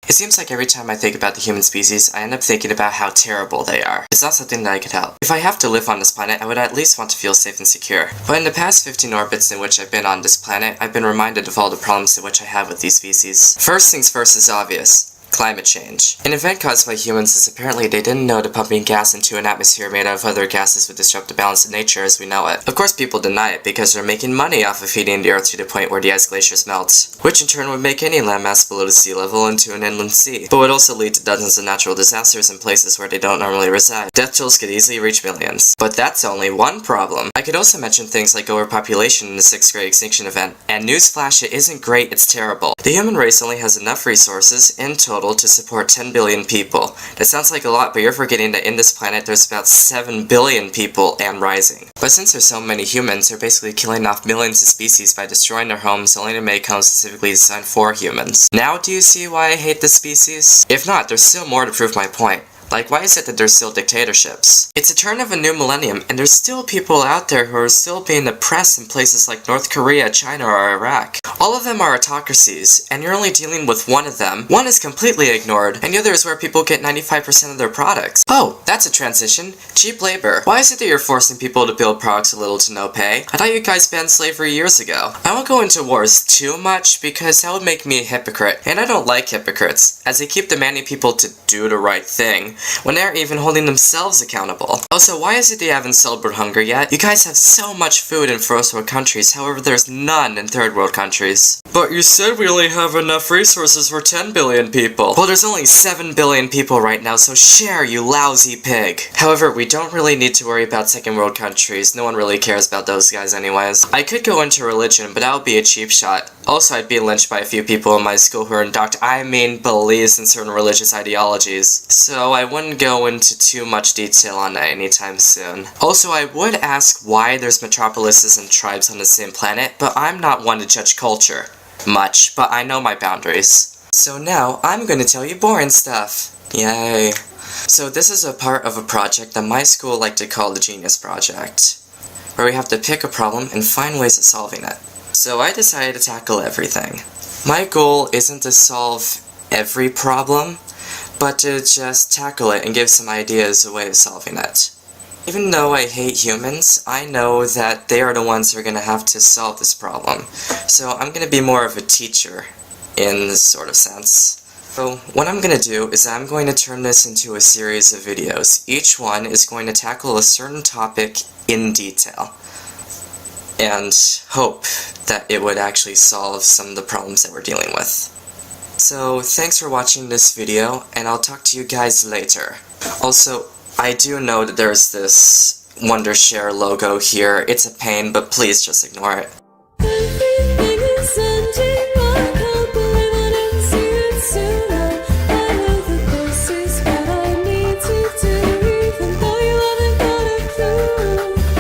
It seems like every time I think about the human species, I end up thinking about how terrible they are. It's not something that I could help. If I have to live on this planet, I would at least want to feel safe and secure. But in the past 15 orbits in which I've been on this planet, I've been reminded of all the problems in which I have with these species. First things first is obvious. Climate change. An event caused by humans is apparently they didn't know that pumping gas into an atmosphere made out of other gases would disrupt the balance of nature as we know it. Of course people deny it because they're making money off of heating the earth to the point where the ice glaciers melt, which in turn would make any landmass below the sea level into an inland sea, but would also lead to dozens of natural disasters in places where they don't normally reside. Death tolls could easily reach millions. But that's only one problem. I could also mention things like overpopulation in the 6th Great Extinction Event, and newsflash, it isn't great, it's terrible. The human race only has enough resources, in total, to support 10 billion people. That sounds like a lot, but you're forgetting that in this planet there's about 7 billion people and rising. But since there's so many humans, they're basically killing off millions of species by destroying their homes only to make homes specifically designed for humans. Now do you see why I hate this species? If not, there's still more to prove my point. Like, why is it that there's still dictatorships? It's a turn of a new millennium, and there's still people out there who are still being oppressed in places like North Korea, China, or Iraq. All of them are autocracies, and you're only dealing with one of them. One is completely ignored, and the other is where people get 95% of their products. Oh, that's a transition. Cheap labor. Why is it that you're forcing people to build products with little to no pay? I thought you guys banned slavery years ago. I won't go into wars too much, because that would make me a hypocrite, and I don't like hypocrites, as they keep demanding people to do the right thing, when they're even holding themselves accountable. Also, why is it they haven't solved world hunger yet? You guys have so much food in first world countries, however there's none in third world countries. But you said we only have enough resources for 10 billion people. Well, there's only 7 billion people right now, so share, you lousy pig. However, we don't really need to worry about second world countries. No one really cares about those guys anyways. I could go into religion, but that would be a cheap shot. Also, I'd be lynched by a few people in my school who are believes in certain religious ideologies, so I wouldn't go into too much detail on that anytime soon. Also, I would ask why there's metropolises and tribes on the same planet, but I'm not one to judge culture. Much, but I know my boundaries. So now, I'm gonna tell you boring stuff. Yay. So this is a part of a project that my school liked to call the Genius Project, where we have to pick a problem and find ways of solving it. So I decided to tackle everything. My goal isn't to solve every problem, but to just tackle it and give some ideas a way of solving it. Even though I hate humans, I know that they are the ones who are going to have to solve this problem. So I'm going to be more of a teacher, in this sort of sense. So what I'm going to do is I'm going to turn this into a series of videos. Each one is going to tackle a certain topic in detail, and hope that it would actually solve some of the problems that we're dealing with. So, thanks for watching this video, and I'll talk to you guys later. Also, I do know that there's this Wondershare logo here. It's a pain, but please just ignore it.